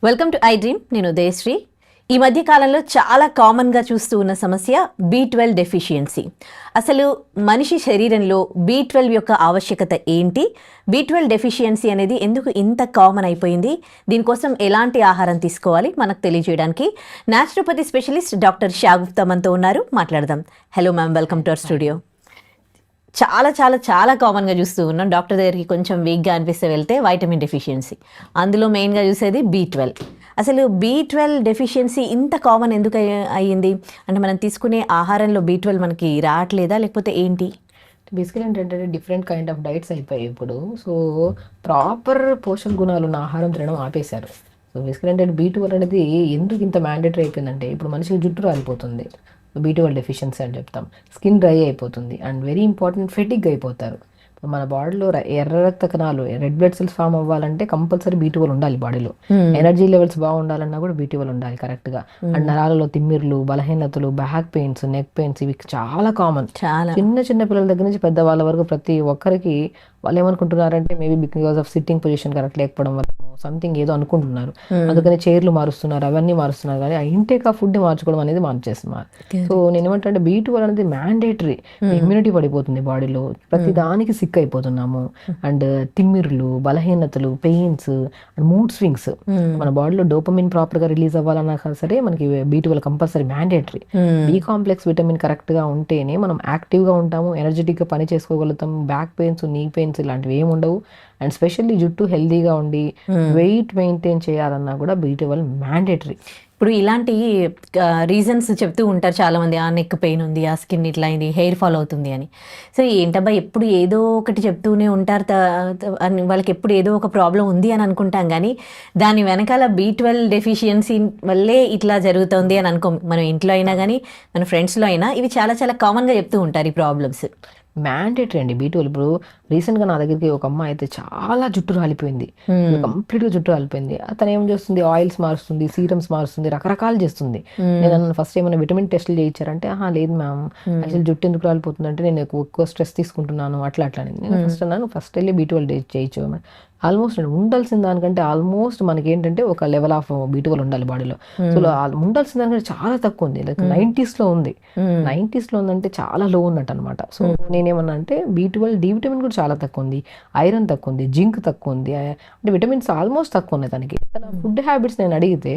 Welcome to I dream. నేను ఉదయశ్రీ. ఈ మధ్య కాలంలో చాలా కామన్గా చూస్తూ ఉన్న సమస్య B12 డెఫిషియన్సీ. అసలు మనిషి శరీరంలో B12 యొక్క ఆవశ్యకత ఏంటి, B12 డెఫిషియన్సీ అనేది ఎందుకు ఇంత కామన్ అయిపోయింది, దీనికోసం ఎలాంటి ఆహారం తీసుకోవాలి మనకు తెలియజేయడానికి న్యాచురోపతి స్పెషలిస్ట్ డాక్టర్ షాగుప్తా మనతో ఉన్నారు. మాట్లాడదాం. Hello ma'am, welcome to our studio. చాలా చాలా చాలా కామన్గా చూస్తూ ఉన్నాం. డాక్టర్ దగ్గరికి కొంచెం వీక్గా అనిపిస్తే వెళ్తే వైటమిన్ డెఫిషియన్సీ, అందులో మెయిన్గా చూసేది B12. అసలు B12 డెఫిషియన్సీ ఇంత కామన్ ఎందుకు అయ్యింది? అంటే మనం తీసుకునే ఆహారంలో B12 మనకి రావట్లేదా, లేకపోతే ఏంటి? బేసికలీ ఏంటంటే డిఫరెంట్ కైండ్ ఆఫ్ డైట్స్ అయిపోయాయి ఇప్పుడు. సో ప్రాపర్ పోషక గుణాలు ఉన్న ఆహారం తినడం ఆపేశారు. సో బేసికలీ ఏంటంటే B12 అనేది ఎందుకు ఇంత మ్యాండేటరీ అయిపోయిందంటే, ఇప్పుడు మనిషికి జుట్టు రాలిపోతుంది, B12 డెఫిషియన్సీ అని చెప్తాం. స్కిన్ డ్రై అయిపోతుంది అండ్ వెరీ ఇంపార్టెంట్ ఫెటిగ్ అయిపోతారు. మన బాడీలో ఎర్ర రక్త కణాలు, రెడ్ బ్లడ్ సెల్స్ ఫామ్ అవ్వాలంటే కంపల్సరీ B12 ఉండాలి బాడీలో. ఎనర్జీ లెవెల్స్ బాగుండాలన్నా కూడా B12 ఉండాలి కరెక్ట్గా. అండ్ నరాలలో తిమ్మిర్లు, బలహీనతలు, బ్యాక్ పెయిన్స్, నెక్ పెయిన్స్ ఇవి చాలా కామన్. చిన్న చిన్న పిల్లల దగ్గర నుంచి పెద్దవాళ్ళ వరకు ప్రతి ఒక్కరికి వాళ్ళు ఏమనుకుంటున్నారంటే maybe because of sitting position correct లేకపోవడం వల్ల సంథింగ్ ఏదో అనుకుంటున్నారు, అందుకని చైర్లు మారుస్తున్నారు, అవన్నీ మారుస్తున్నారు, కానీ ఆ ఇంటేక్ ఆ ఫుడ్ మార్చుకోవడం అనేది మార్చేస్తున్నారు. సో నేను ఏమంటే B12 అనేది మ్యాండేటరీ. ఇమ్యూనిటీ పడిపోతుంది బాడీలో, ప్రతి దానికి సిక్ అయిపోతున్నాము. అండ్ తిమ్మిర్లు, బలహీనతలు, పెయిన్స్ అండ్ మూడ్ స్వింగ్స్. మన బాడీలో డోపమిన్ ప్రాపర్ గా రిలీజ్ అవ్వాలన్నా సరే మనకి B12 compulsory mandatory. B complex vitamin correct గా ఉంటేనే మనం యాక్టివ్ గా ఉంటాము, ఎనర్జెటిక్ గా పని చేసుకోగలుగుతాం. బ్యాక్ పెయిన్స్, నీ పెయిన్స్ ఇలాంటివి ఏమి ఉండవు. అండ్ స్పెషల్లీ జుట్టు హెల్దీగా ఉండి వెయిట్ మెయింటైన్ చేయాలన్నా కూడా B12 మ్యాండేటరీ. ఇప్పుడు ఇలాంటి రీజన్స్ చెప్తూ ఉంటారు చాలామంది, ఆ నెక్ పెయిన్ ఉంది, ఆ స్కిన్ ఇట్లా అయింది, హెయిర్ ఫాల్ అవుతుంది అని. సో ఏంటబ్బా ఎప్పుడు ఏదో ఒకటి చెప్తూనే ఉంటారు, వాళ్ళకి ఎప్పుడు ఏదో ఒక ప్రాబ్లం ఉంది అని అనుకుంటాం, కానీ దాని వెనకాల B12 డెఫిషియన్సీ వల్లే ఇట్లా జరుగుతుంది అని అనుకో. మనం ఇంట్లో అయినా కానీ మన ఫ్రెండ్స్లో అయినా ఇవి చాలా చాలా కామన్గా చెప్తూ ఉంటారు ఈ ప్రాబ్లమ్స్. మ్యాండేటరీ అండి B12. ఇప్పుడు రీసెంట్గా నా దగ్గరికి ఒక అమ్మాయి అయితే చాలా జుట్టు రాలిపోయింది, కంప్లీట్గా జుట్టు రాలిపోయింది. అతను ఏం చేస్తుంది, ఆయిల్స్ మారుస్తుంది, సీరమ్స్ మారుస్తుంది, రకరకాలు చేస్తుంది. నేను ఫస్ట్ ఏమైనా విటమిన్ టెస్ట్లు చేయించారంటే లేదు మ్యామ్, యాక్చువల్లీ జుట్టు ఎందుకు రాలిపోతుంది అంటే నేను ఎక్కువ స్ట్రెస్ తీసుకుంటున్నాను అట్లా అట్లా. నేను ఫస్ట్ వెళ్ళి B12 చేయించు. ఆల్మోస్ట్ ఉండాల్సిన దానికంటే ఆల్మోస్ట్ మనకి ఏంటంటే ఒక లెవెల్ ఆఫ్ B12 ఉండాలి బాడీలో. సో ఉండాల్సిన దానికంటే చాలా తక్కువ ఉంది, లైక్ 90s లో ఉంది. 90s లో ఉందంటే చాలా లో ఉన్నట్టు అనమాట. సో నేనేమన్నా అంటే B12, D విటమిన్ కూడా చాలా తక్కువ ఉంది, ఐరన్ తక్కువ ఉంది, జింక్ తక్కువ ఉంది, అంటే విటమిన్స్ ఆల్మోస్ట్ తక్కువ ఉన్నాయి తనకి. తన ఫుడ్ హ్యాబిట్స్ నేను అడిగితే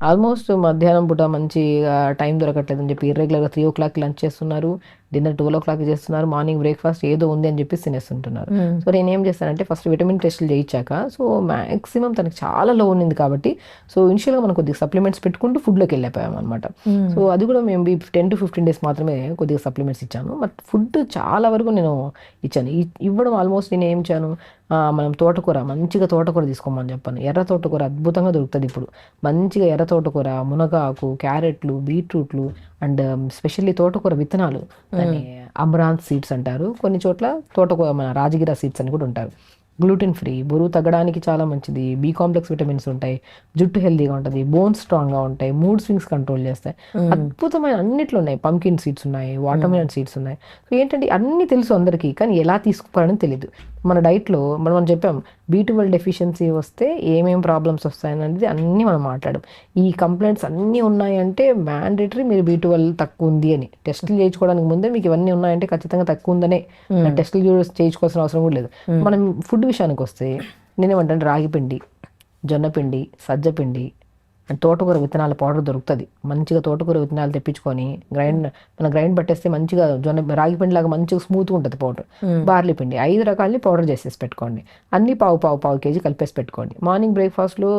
ఆల్మోస్ట్ మధ్యాహ్నం పూట మంచి టైం దొరకట్లేదు అని చెప్పి ఇర్రెగ్యులర్గా 3 o'clock లంచ్ చేస్తున్నారు, డిన్నర్ 12 o'clock చేస్తున్నారు, మార్నింగ్ బ్రేక్ఫాస్ట్ ఏదో ఉంది అని చెప్పి తినేస్తుంటున్నారు. సో నేను ఏం చేస్తానంటే ఫస్ట్ విటమిన్ టెస్ట్లు చేయించాక, సో మ్యాక్సిమం తనకి చాలా లో ఉన్నింది కాబట్టి సో ఇనిషియల్గా మనం కొద్దిగా సప్లిమెంట్స్ పెట్టుకుంటూ ఫుడ్లోకి వెళ్ళిపోయాం అనమాట. సో అది కూడా మేము 10 to 15 days మాత్రమే కొద్దిగా సప్లిమెంట్స్ ఇచ్చాను, బట్ ఫుడ్ చాలా వరకు నేను ఇచ్చాను. ఇవ్వడం ఆల్మోస్ట్ నేను ఏం ఇచ్చాను, మనం తోటకూర, మంచిగా తోటకూర తీసుకోమని చెప్పాను. ఎర్ర తోటకూర అద్భుతంగా దొరుకుతుంది ఇప్పుడు. మంచిగా ఎర్ర తోటకూర, మునగాకు, క్యారెట్లు, బీట్రూట్లు అండ్ స్పెషల్లీ తోటకూర విత్తనాలు, దాన్ని అమరాంత్ సీడ్స్ అంటారు, కొన్ని చోట్ల తోటకూర మన రాజగిరా సీడ్స్ అని కూడా ఉంటారు. గ్లూటెన్ ఫ్రీ, బరువు తగ్గడానికి చాలా మంచిది, B కాంప్లెక్స్ విటమిన్స్ ఉంటాయి, జుట్టు హెల్దీగా ఉంటుంది, బోన్స్ స్ట్రాంగ్గా ఉంటాయి, మూడ్ స్వింగ్స్ కంట్రోల్ చేస్తాయి, అద్భుతమైన అన్నిట్లో ఉన్నాయి. పంకిన్ సీడ్స్ ఉన్నాయి, వాటర్మెలన్ సీడ్స్ ఉన్నాయి. సో ఏంటంటే అన్నీ తెలుసు అందరికీ, కానీ ఎలా తీసుకోవాలని తెలియదు. మన డైట్లో మనం చెప్పాం B12 డెఫిషియన్సీ వస్తే ఏమేమి ప్రాబ్లమ్స్ వస్తాయనేది అన్నీ మనం మాట్లాడాం. ఈ కంప్లైంట్స్ అన్నీ ఉన్నాయంటే మ్యాండేటరీ మీరు B12 తక్కువ ఉంది అని. టెస్టులు చేయించుకోవడానికి ముందే మీకు ఇవన్నీ ఉన్నాయంటే ఖచ్చితంగా తక్కువ ఉందనే, టెస్టులు చేయించుకోవాల్సిన అవసరం కూడా లేదు. మనం ఫుడ్ విషయానికి వస్తే నేనేమంటే రాగిపిండి, జొన్నపిండి, సజ్జపిండి అండ్ తోటకూర విత్తనాల పౌడర్ దొరుకుతుంది. మంచిగా తోటకూర విత్తనాలు తెప్పించుకొని గ్రైండ్ పట్టేస్తే మంచిగా రాగిపిండి లాగా మంచిగా స్మూత్గా ఉంటుంది పౌడర్. బార్లీ పిండి 5 రకాలని పౌడర్ చేసేసి పెట్టుకోండి, అన్ని పావు కేజీ కలిపేసి పెట్టుకోండి. మార్నింగ్ బ్రేక్ఫాస్ట్లో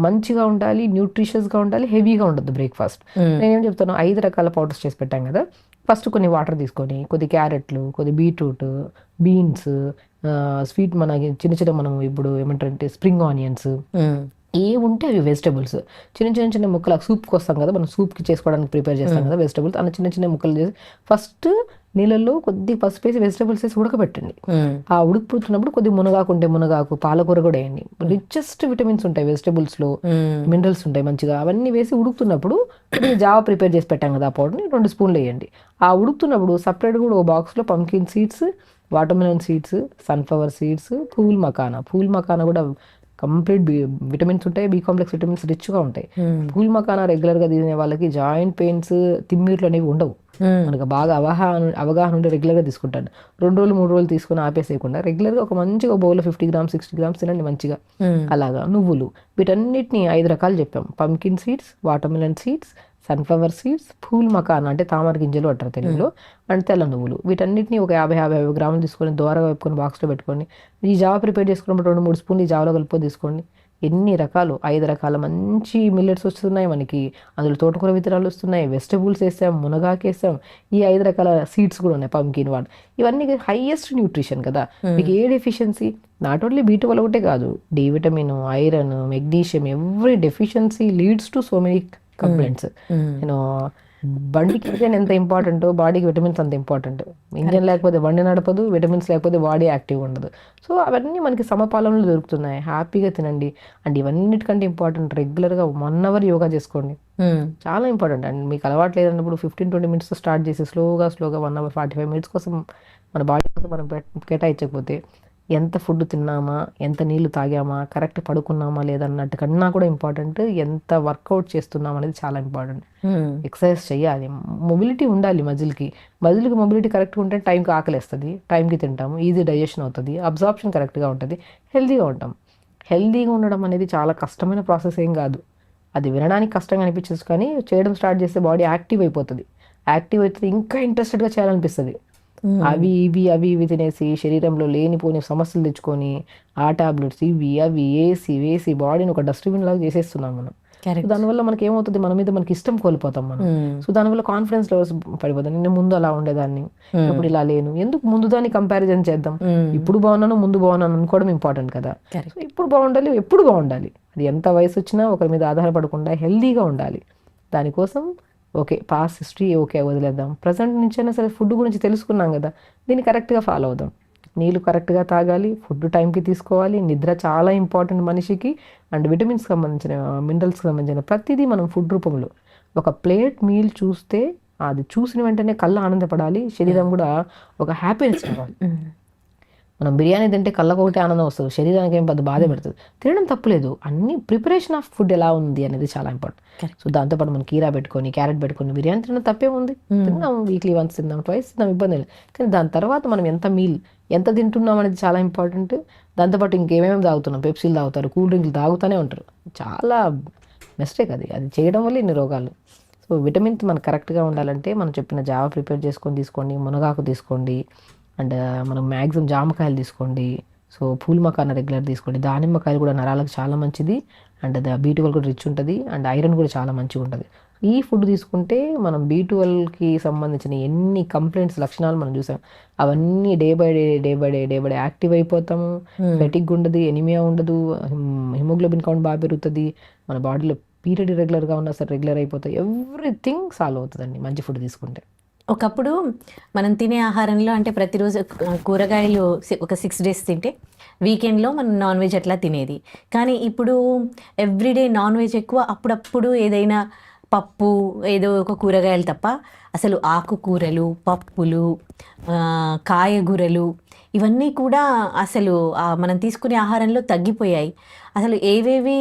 మంచిగా ఉండాలి, న్యూట్రిషియస్గా ఉండాలి, హెవీగా ఉండదు బ్రేక్ఫాస్ట్. నేనేం చెప్తాను, 5 రకాల పౌడర్స్ చేసి పెట్టాం కదా, ఫస్ట్ కొన్ని వాటర్ తీసుకొని కొద్ది క్యారెట్లు, కొద్ది బీట్రూట్, బీన్స్, స్వీట్ మన చిన్న చిన్న మనం ఇప్పుడు ఏమంటారంటే స్ప్రింగ్ ఆనియన్స్, ఏ ఉంటే అవి వెజిటబుల్స్ చిన్న ముక్కలు సూప్కి వస్తాం కదా, మనం సూప్కి చేసుకోవడానికి ప్రిపేర్ చేస్తాం కదా వెజిటబుల్స్, అన్న చిన్న ముక్కలు చేసి ఫస్ట్ నీళ్ళల్లో కొద్ది పసుపు వేసి వెజిటబుల్స్ వేసి ఉడకబెట్టండి. ఆ ఉడికిపుడుతున్నప్పుడు కొద్ది మునగాకు ఉంటే మునగాకు, పాలకూర కూడా వేయండి. రిచెస్ట్ విటమిన్స్ ఉంటాయి వెజిటబుల్స్లో, మినరల్స్ ఉంటాయి మంచిగా. అవన్నీ వేసి ఉడుకుతున్నప్పుడు జావా ప్రిపేర్ చేసి పెట్టాం కదా, ఆ పౌడర్ని 2 స్పూన్లు వేయండి. ఆ ఉడుకుతున్నప్పుడు సపరేట్ కూడా ఒక బాక్స్లో pumpkin seeds watermelon seeds, sunflower seeds, pool makhana కూడా కంప్లీట్ విటమిన్స్ ఉంటాయి, బి కాంప్లెక్స్ విటమిన్స్ రిచ్గా ఉంటాయి. పూల్ మకానా రెగ్యులర్గా తినే వాళ్ళకి జాయింట్ పెయిన్స్, తిమ్మిర్లు అనేవి ఉండవు. మనకు బాగా అవగాహన ఉంటే రెగ్యులర్గా తీసుకుంటాను. 2 రోజులు 3 రోజులు తీసుకుని ఆపేసేయకుండా రెగ్యులర్గా ఒక మంచిగా బౌల్లో 50 గ్రామ్స్ 60 గ్రామ్స్ తినండి మంచిగా. అలాగా నువ్వులు, వీటన్నిటిని 5 రకాలు చెప్పాం. Pumpkin seeds, watermelon seeds, sunflower seeds, pool makhana అంటే తామర గింజలు అంటారు తెలుగులో, అండ్ తెల్ల నువ్వులు. వీటన్నిటిని ఒక 50 గ్రాములు తీసుకొని దోరగా వేపుకొని బాక్స్లో పెట్టుకోండి. ఈ జావ ప్రిపేర్ చేసుకున్నప్పుడు 2-3 స్పూన్లు ఈ జావలో కలుపుకొని తీసుకోండి. ఎన్ని రకాలు, 5 రకాల మంచి మిల్లెట్స్ వస్తున్నాయి మనకి. అందులో తోటకూర విత్తనాలు వస్తున్నాయి, వెజిటబుల్స్ వేసాం, మునగాకు వేసాం, ఈ 5 రకాల సీడ్స్ కూడా ఉన్నాయి, పంకిన్ వాడు. ఇవన్నీ హైయెస్ట్ న్యూట్రిషన్ కదా. మీకు ఏ డెఫిషియన్సీ, నాట్ ఓన్లీ B12 ఒకటే కాదు, D vitamin, iron, magnesium, every deficiency leads to so many complaints. నేను బండికి ఇంజన్ ఎంత ఇంపార్టెంటో బాడీకి విటమిన్స్ అంత ఇంపార్టెంట్. ఇంజన్ లేకపోతే బండి నడపదు, విటమిన్స్ లేకపోతే బాడీ యాక్టివ్ ఉండదు. సో అవన్నీ మనకి సమపాలనలో దొరుకుతున్నాయి. హ్యాపీగా తినండి. అండ్ ఇవన్నిటికంటే ఇంపార్టెంట్, రెగ్యులర్గా 1 అవర్ యోగా చేసుకోండి. చాలా ఇంపార్టెంట్. అండ్ మీకు అలవాటు లేదన్నప్పుడు 15-20 మినిట్స్ స్టార్ట్ చేసి స్లోగా 1 అవర్ 45 మినిట్స్ కోసం మన బాడీ కోసం మనం కేటాయించకపోతే ఎంత ఫుడ్ తిన్నామా, ఎంత నీళ్లు తాగామా, కరెక్ట్ పడుకున్నామా లేదన్నట్టు కన్నా కూడా ఇంపార్టెంట్ ఎంత వర్కౌట్ చేస్తున్నాం అనేది చాలా ఇంపార్టెంట్. ఎక్సర్సైజ్ చేయాలి, మొబిలిటీ ఉండాలి. మజిల్కి మొబిలిటీ కరెక్ట్గా ఉంటే టైంకి ఆకలిస్తుంది, టైంకి తింటాము, ఈజీ డైజెషన్ అవుతుంది, అబ్జార్ప్షన్ కరెక్ట్గా ఉంటుంది, హెల్తీగా ఉంటాం. హెల్తీగా ఉండడం అనేది చాలా కష్టమైన ప్రాసెస్ ఏం కాదు. అది వినడానికి కష్టంగా అనిపించచ్చు, కానీ చేయడం స్టార్ట్ చేస్తే బాడీ యాక్టివ్ అయిపోతుంది. యాక్టివ్ అయితే ఇంకా ఇంట్రెస్టెడ్గా చేయాలనిపిస్తుంది. అవి ఇవి తినేసి శరీరంలో లేనిపోని సమస్యలు తెచ్చుకొని ఆ టాబ్లెట్స్ ఇవి అవి వేసి బాడీని ఒక డస్ట్బిన్ లాగా చేసేస్తున్నాం మనం. దానివల్ల మనకి ఏమవుతుంది, మన మీద మనకి ఇష్టం కోల్పోతాం మనం. సో దానివల్ల కాన్ఫిడెన్స్ లెవెల్స్ పడిపోతాం. నేను ముందు అలా ఉండేదాన్ని, ఇప్పుడు ఇలా లేను, ఎందుకు ముందు దాన్ని కంపారిజన్ చేద్దాం. ఇప్పుడు బాగున్నాను, ముందు బాగున్నాను అనుకోవడం ఇంపార్టెంట్ కదా. సో ఇప్పుడు బాగుండాలి, ఎప్పుడు బాగుండాలి. అది ఎంత వయసు వచ్చినా ఒకరి మీద ఆధారపడకుండా హెల్దీగా ఉండాలి. దానికోసం ఓకే, పాస్ట్ హిస్టరీ ఓకే వదిలేద్దాం, ప్రజెంట్ నుంచైనా సరే ఫుడ్ గురించి తెలుసుకున్నాం కదా, దీన్ని కరెక్ట్గా ఫాలో అవుదాం. నీళ్ళు కరెక్ట్గా తాగాలి, ఫుడ్ టైంకి తీసుకోవాలి, నిద్ర చాలా ఇంపార్టెంట్ మనిషికి. అండ్ విటమిన్స్కి సంబంధించిన, మినరల్స్కి సంబంధించిన ప్రతిదీ మనం ఫుడ్ రూపంలో ఒక ప్లేట్ మీల్ చూస్తే అది చూసిన వెంటనే కళ్ళు ఆనందపడాలి, శరీరం కూడా ఒక హ్యాపీనెస్ ఇవ్వాలి. మనం బిర్యానీ తింటే కళ్ళకు ఒకటి ఆనందం వస్తుంది, శరీరానికి ఏం పెద్ద బాధ పెడుతుంది. తినడం తప్పులేదు, అన్ని ప్రిపరేషన్ ఆఫ్ ఫుడ్ ఎలా ఉంది అనేది చాలా ఇంపార్టెంట్. సో దాంతోపాటు మనం కీరా పెట్టుకొని, క్యారెట్ పెట్టుకొని బిర్యానీ తినడం తప్పే ఉంది. తిన్నాం, వీక్లీ వన్స్ తిందాం, ట్వైస్ తిందాం, ఇబ్బంది లేదు. కానీ దాని తర్వాత మనం ఎంత తింటున్నాం అనేది చాలా ఇంపార్టెంట్. దాంతోపాటు ఇంకేమేమి తాగుతున్నాం, పెప్సీలు తాగుతారు, కూల్ డ్రింక్లు తాగుతూనే ఉంటారు, చాలా మిస్టేక్ అది చేయడం వల్ల ఇన్ని రోగాలు. సో విటమిన్స్ మనకు కరెక్ట్గా ఉండాలంటే మనం చెప్పిన జావ ప్రిపేర్ చేసుకొని తీసుకోండి, మునగాకు తీసుకోండి, అండ్ మనం మ్యాక్సిమం జామకాయలు తీసుకోండి. సో పూల్ మకానా రెగ్యులర్ తీసుకోండి. దానిమ్మకాయలు కూడా నరాలకు చాలా మంచిది, అండ్ B12 కూడా రిచ్ ఉంటుంది, అండ్ ఐరన్ కూడా చాలా మంచిగా ఉంటుంది. ఈ ఫుడ్ తీసుకుంటే మనం B12కి సంబంధించిన ఎన్ని కంప్లైంట్స్ లక్షణాలు మనం చూసాం, అవన్నీ డే బై డే యాక్టివ్ అయిపోతాము. ఫెటిగ్ ఉండదు, ఎనిమియా ఉండదు, హిమోగ్లోబిన్ కౌంట్ బాగా పెరుగుతుంది, మన బాడీలో పీరియడ్ రెగ్యులర్గా ఉన్నా సరే రెగ్యులర్ అయిపోతాయి. ఎవ్రీథింగ్ సాల్వ్ అవుతుందండి మంచి ఫుడ్ తీసుకుంటే. ఒకప్పుడు మనం తినే ఆహారంలో అంటే ప్రతిరోజు కూరగాయలు ఒక 6 days తింటే వీకెండ్లో మనం నాన్ వెజ్ అట్లా తినేది. కానీ ఇప్పుడు ఎవ్రీడే నాన్ వెజ్ ఎక్కువ, అప్పుడప్పుడు ఏదైనా పప్పు ఏదో ఒక కూరగాయలు తప్ప అసలు ఆకుకూరలు, పప్పులు, కాయగూరలు ఇవన్నీ కూడా అసలు మనం తీసుకునే ఆహారంలో తగ్గిపోయాయి. అసలు ఏవేవి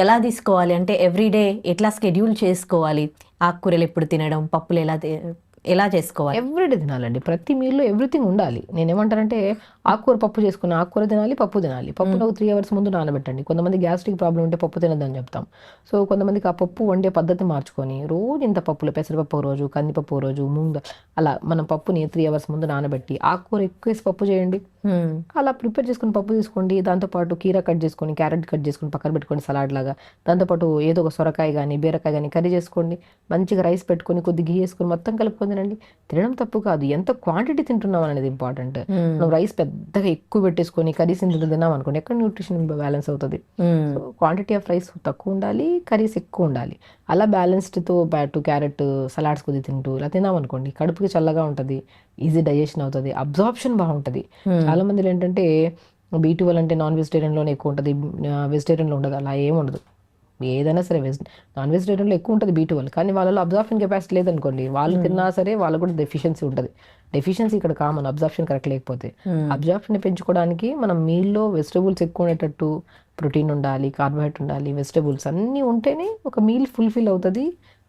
ఎలా తీసుకోవాలి అంటే ఎవ్రీడే ఎట్లా షెడ్యూల్ చేసుకోవాలి, ఆకుకూరలు ఎప్పుడు తినడం, పప్పులు ఎలా చేసుకోవాలి? ఎవ్రీడే తినాలండి, ప్రతి మీల్లో ఎవ్రీథింగ్ ఉండాలి. నేనేమంటానంటే ఆకుకూర పప్పు చేసుకుని ఆకుకూర తినాలి, పప్పు తినాలి. పప్పులో 3 hours ముందు నానబెట్టండి. కొంతమంది గ్యాస్ట్రిక్ ప్రాబ్లం ఉంటే పప్పు తినద్దని చెప్తాం. సో కొంతమందికి ఆ పప్పు వండే పద్ధతి మార్చుకొని రోజు ఇంత పప్పులు, పెసరపప్పు రోజు, కందిపప్పు రోజు, మూంగ అలా మనం పప్పుని 3 hours ముందు నానబెట్టి ఆకుకూర ఎక్కువ వేసి పప్పు చేయండి. అలా ప్రిపేర్ చేసుకుని పప్పు తీసుకోండి. దాంతోపాటు కీరా కట్ చేసుకొని, క్యారెట్ కట్ చేసుకొని పక్కన పెట్టుకోండి సలాడ్ లాగా. దాంతోపాటు ఏదో ఒక సొరకాయ కానీ బీరకాయ కానీ కర్రీ చేసుకోండి. మంచిగా రైస్ పెట్టుకొని కొద్ది గీ వేసుకొని మొత్తం కలుపుకొని తినండి. తినడం తప్పు కాదు, ఎంత క్వాంటిటీ తింటున్నాం అనేది ఇంపార్టెంట్. మనం రైస్ పెద్దగా ఎక్కువ పెట్టేసుకొని కర్రీస్ ఇంత తిన్నాం అనుకోండి, ఎక్కడ న్యూట్రిషన్ బ్యాలెన్స్ అవుతుంది. సో క్వాంటిటీ ఆఫ్ రైస్ తక్కువ ఉండాలి, కర్రీస్ ఎక్కువ ఉండాలి. అలా బ్యాలెన్స్డ్తో పాటు క్యారెట్ సలాడ్స్ కొద్ది తింటూ ఇలా తిన్నాం అనుకోండి, కడుపుకి చల్లగా ఉంటుంది, ఈజీ డైజెషన్ అవుతుంది, అబ్జార్ప్షన్ బాగుంటుంది. చాలా మంది ఏంటంటే B12 అంటే నాన్ వెజిటేరియన్లోనే ఎక్కువ ఉంటుంది, వెజిటేరియన్లో ఉండదు, అలా ఏమి ఉండదు. ఏదైనా సరే నాన్ వెజిటేరియన్లో ఎక్కువ ఉంటుంది B12, కానీ వాళ్ళలో అబ్జార్ప్షన్ కెపాసిటీ లేదనుకోండి, వాళ్ళు తిన్నా సరే వాళ్ళకు కూడా డెఫిషియన్సీ ఉంటుంది. డెఫిషియన్సీ ఇక్కడ కామన్, అబ్జార్ప్షన్ కరెక్ట్ లేకపోతే. అబ్జార్ప్షన్ పెంచుకోవడానికి మనం మీల్లో వెజిటబుల్స్ ఎక్కువ ఉండేటట్టు, ప్రోటీన్ ఉండాలి, కార్బోహైడ్రేట్ ఉండాలి, వెజిటబుల్స్ అన్నీ ఉంటేనే ఒక మీల్ ఫుల్ఫిల్ అవుతుంది,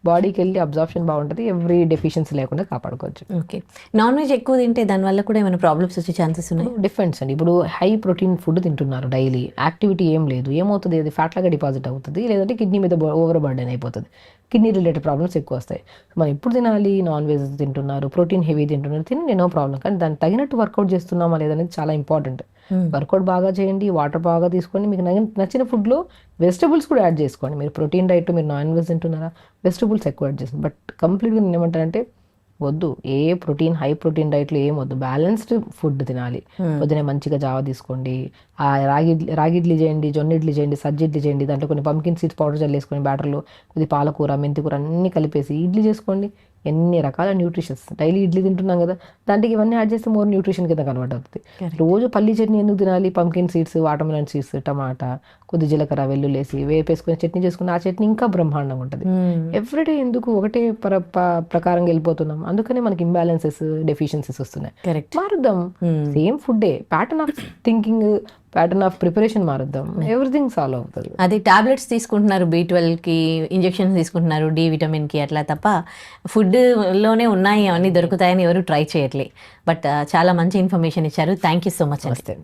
బాడీకి వెళ్ళి అబ్జార్ప్షన్ బాగుంటుంది, ఎవ్రీ డెఫిషియన్సీ లేకుండా కాపాడుకోవచ్చు. ఓకే, నాన్ వెజ్ ఎక్కువ తింటే దానివల్ల కూడా ఏమైనా ప్రాబ్లమ్స్ వచ్చే ఛాన్సెస్ ఉన్నాయి? డిఫరెన్స్ అండి. ఇప్పుడు హై ప్రోటీన్ ఫుడ్ తింటున్నారు డైలీ, యాక్టివిటీ ఏం లేదు, ఏమవుతుంది, అది ఫ్యాట్ లాగా డిపాజిట్ అవుతుంది, లేదంటే కిడ్నీ మీద ఓవర్ బర్డెన్ అయిపోతుంది, కిడ్నీ రిలేటెడ్ ప్రాబ్లమ్స్ ఎక్కువ వస్తాయి. మనం ఎప్పుడు తినాలి, నాన్ వెజ్ తింటున్నారు, ప్రోటీన్ హెవీ తింటున్నారు, తిని నో ప్రాబ్లం, కానీ దానికి తగినట్టు వర్కౌట్ చేస్తున్నామా లేదనేది చాలా ఇంపార్టెంట్. వర్కౌట్ బాగా చేయండి, వాటర్ బాగా తీసుకోండి, మీకు నచ్చిన ఫుడ్లో వెజిటబుల్స్ కూడా యాడ్ చేసుకోండి. మీరు ప్రోటీన్ డైట్, మీరు నాన్ వెజ్ తింటున్నారా, వెజిటబుల్స్ ఎక్కువ యాడ్ చేస్తుంది. బట్ కంప్లీట్గా నేను ఏమంటానంటే వద్దు, ఏ ప్రోటీన్ హై ప్రోటీన్ డైట్లో ఏం వద్దు, బ్యాలెన్స్డ్ ఫుడ్ తినాలి. పొద్దునే మంచిగా జావ తీసుకోండి, రాగి ఇడ్లీ చేయండి, జొన్న ఇడ్లీ చేయండి, సజ్జ ఇడ్లీ చేయండి, దాంట్లో కొన్ని పంకిన్ సీడ్స్ పౌడర్ చల్లేసుకొని బ్యాటర్లో కొద్ది పాలకూర, మెంతికూర అన్నీ కలిపేసి ఇడ్లీ చేసుకోండి. ఎన్ని రకాల న్యూట్రిషన్స్, డైలీ ఇడ్లీ తింటున్నాం కదా, దాంట్లో ఇవన్నీ యాడ్ చేస్తే మోర్ న్యూట్రిషన్ కింద కన్వర్ట్ అవుతుంది. రోజు పల్లి చట్నీ ఎందుకు తినాలి, పంకిన్ సీడ్స్, వాటర్మెలన్ సీడ్స్, టమాటా, కొద్ది జీలకర్ర, వెల్లుల్లేసి వేపేసుకొని చట్నీ చేసుకుని ఆ చట్నీ ఇంకా బ్రహ్మాండంగా ఉంటుంది. ఎవ్రీడే ఎందుకు ఒకటే ప్రకారంగా వెళ్ళిపోతున్నాం, అందుకనే మనకి ఇంబ్యాలెన్సెస్, డెఫిషియన్సీస్ వస్తున్నాయి. మారుద్దాం, సేమ్ ఫుడ్డే, pattern of thinking, pattern of preparation మారుద్దాం, ఎవ్రీథింగ్ సాల్వ్ అవుతుంది. అది టాబ్లెట్స్ తీసుకుంటున్నారు, B12కి ఇంజెక్షన్స్ తీసుకుంటున్నారు, D విటమిన్కి, అట్లా తప్ప ఫుడ్లోనే ఉన్నాయి అవన్నీ దొరుకుతాయని ఎవరు ట్రై చేయట్లే. బట్ చాలా మంచి ఇన్ఫర్మేషన్ ఇచ్చారు. Thank you so much. నమస్తే.